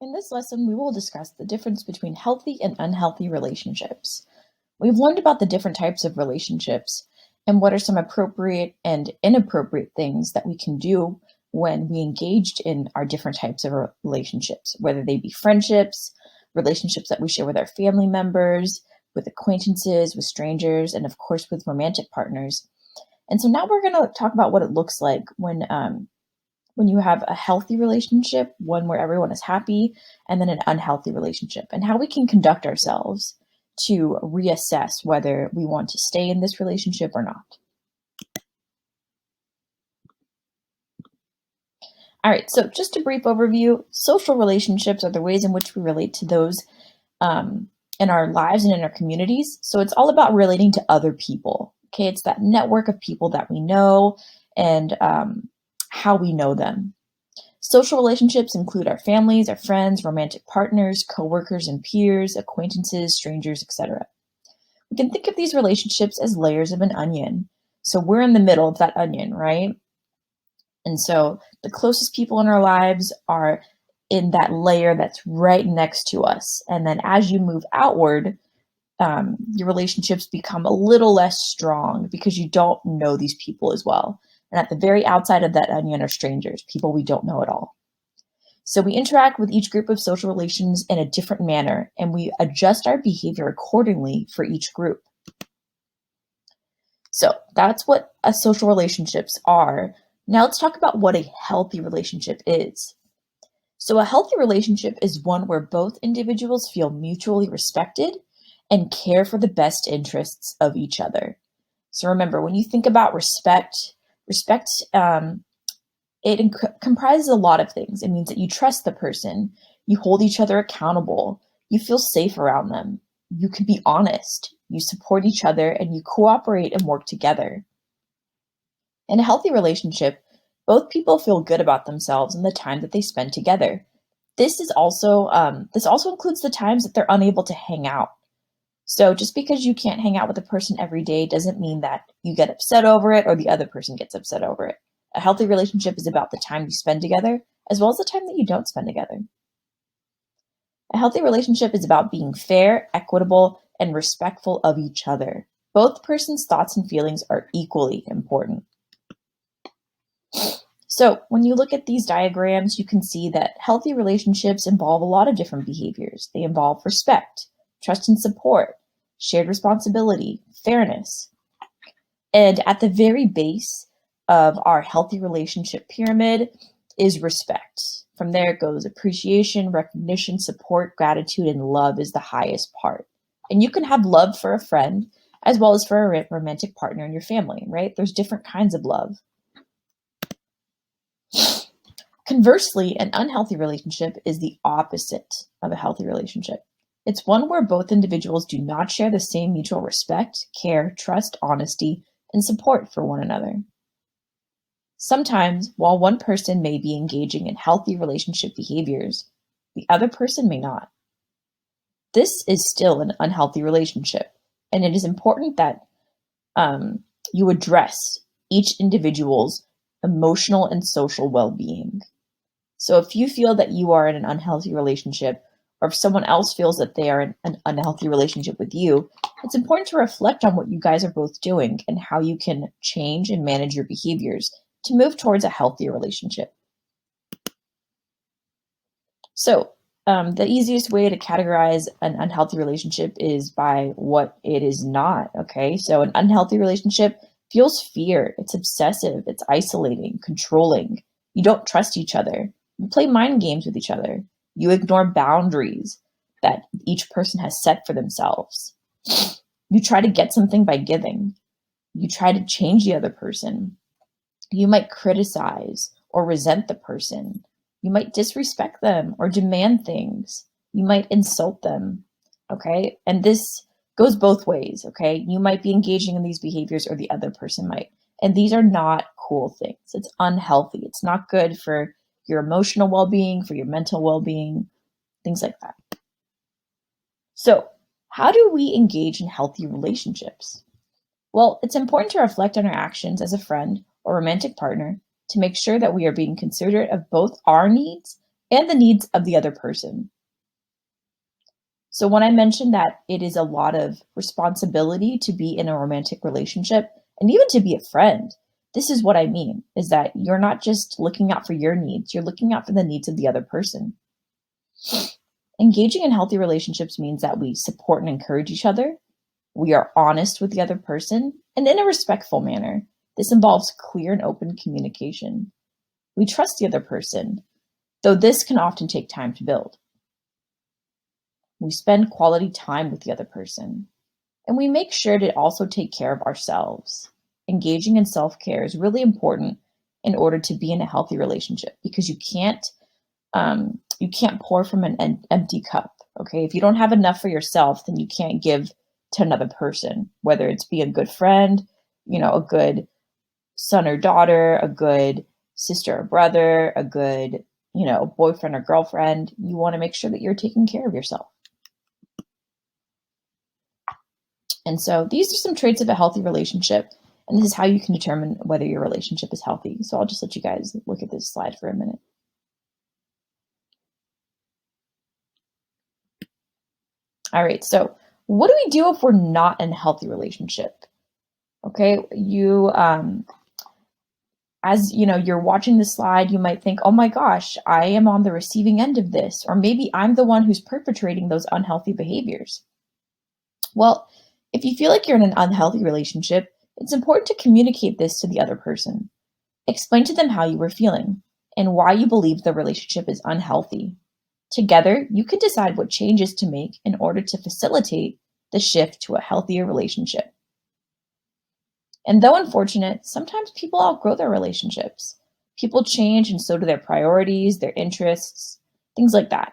In this lesson, we will discuss the difference between healthy and unhealthy relationships. We've learned about the different types of relationships and what are some appropriate and inappropriate things that we can do when we engaged in our different types of relationships, whether they be friendships, relationships that we share with our family members, with acquaintances, with strangers, and of course with romantic partners. And so now we're going to talk about what it looks like when you have a healthy relationship, one where everyone is happy, and then an unhealthy relationship, and how we can conduct ourselves to reassess whether we want to stay in this relationship or not. All right, so just a brief overview. Social relationships are the ways in which we relate to those in our lives and in our communities. So it's all about relating to other people. Okay, it's that network of people that we know and how we know them. Social relationships include our families, our friends, romantic partners, coworkers and peers, acquaintances, strangers, etc. We can think of these relationships as layers of an onion. So we're in the middle of that onion, right? And so the closest people in our lives are in that layer that's right next to us. And then as you move outward, your relationships become a little less strong because you don't know these people as well. And at the very outside of that onion are strangers, people we don't know at all. So we interact with each group of social relations in a different manner, and we adjust our behavior accordingly for each group. So that's what social relationships are. Now let's talk about what a healthy relationship is. So a healthy relationship is one where both individuals feel mutually respected and care for the best interests of each other. So remember, when you think about respect, it comprises a lot of things. It means that you trust the person, you hold each other accountable, you feel safe around them, you can be honest, you support each other, and you cooperate and work together. In a healthy relationship, both people feel good about themselves and the time that they spend together. This also includes the times that they're unable to hang out. So just because you can't hang out with a person every day doesn't mean that you get upset over it or the other person gets upset over it. A healthy relationship is about the time you spend together as well as the time that you don't spend together. A healthy relationship is about being fair, equitable, and respectful of each other. Both persons' thoughts and feelings are equally important. So when you look at these diagrams, you can see that healthy relationships involve a lot of different behaviors. They involve respect, trust and support, shared responsibility, fairness. And at the very base of our healthy relationship pyramid is respect. From there it goes appreciation, recognition, support, gratitude, and love is the highest part. And you can have love for a friend as well as for a romantic partner in your family, right? There's different kinds of love. Conversely, an unhealthy relationship is the opposite of a healthy relationship. It's one where both individuals do not share the same mutual respect, care, trust, honesty, and support for one another. Sometimes, while one person may be engaging in healthy relationship behaviors, the other person may not. This is still an unhealthy relationship, and it is important that you address each individual's emotional and social well-being. So if you feel that you are in an unhealthy relationship, or if someone else feels that they are in an unhealthy relationship with you, it's important to reflect on what you guys are both doing and how you can change and manage your behaviors to move towards a healthier relationship. So the easiest way to categorize an unhealthy relationship is by what it is not, okay? So an unhealthy relationship fuels fear, it's obsessive, it's isolating, controlling. You don't trust each other. You play mind games with each other. You ignore boundaries that each person has set for themselves. You try to get something by giving. You try to change the other person. You might criticize or resent the person. You might disrespect them or demand things. You might insult them, okay? And this goes both ways, okay? You might be engaging in these behaviors or the other person might. And these are not cool things. It's unhealthy. It's not good for your emotional well-being, for your mental well-being, things like that. So, how do we engage in healthy relationships? Well, it's important to reflect on our actions as a friend or romantic partner to make sure that we are being considerate of both our needs and the needs of the other person. So when I mentioned that it is a lot of responsibility to be in a romantic relationship and even to be a friend, this is what I mean, is that you're not just looking out for your needs, you're looking out for the needs of the other person. Engaging in healthy relationships means that we support and encourage each other. We are honest with the other person and in a respectful manner. This involves clear and open communication. We trust the other person, though this can often take time to build. We spend quality time with the other person, and we make sure to also take care of ourselves. Engaging in self care is really important in order to be in a healthy relationship because you can't pour from an empty cup. Okay, if you don't have enough for yourself, then you can't give to another person. Whether it's be a good friend, a good son or daughter, a good sister or brother, a good boyfriend or girlfriend. You want to make sure that you're taking care of yourself. And so these are some traits of a healthy relationship. And this is how you can determine whether your relationship is healthy. So I'll just let you guys look at this slide for a minute. All right. So what do we do if we're not in a healthy relationship? Okay. As you're watching the slide, you might think, oh my gosh, I am on the receiving end of this. Or maybe I'm the one who's perpetrating those unhealthy behaviors. Well, if you feel like you're in an unhealthy relationship, it's important to communicate this to the other person. Explain to them how you were feeling and why you believe the relationship is unhealthy. Together, you can decide what changes to make in order to facilitate the shift to a healthier relationship. And though unfortunate, sometimes people outgrow their relationships. People change, and so do their priorities, their interests, things like that.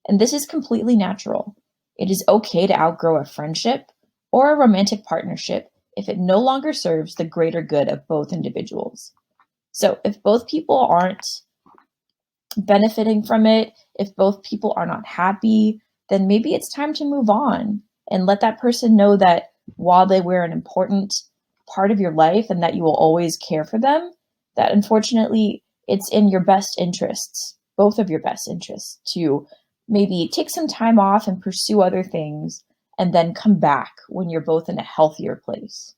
And this is completely natural. It is okay to outgrow a friendship or a romantic partnership if it no longer serves the greater good of both individuals. So if both people aren't benefiting from it, if both people are not happy, then maybe it's time to move on and let that person know that while they were an important part of your life and that you will always care for them, that unfortunately it's in your best interests, both of your best interests, to maybe take some time off and pursue other things and then come back when you're both in a healthier place.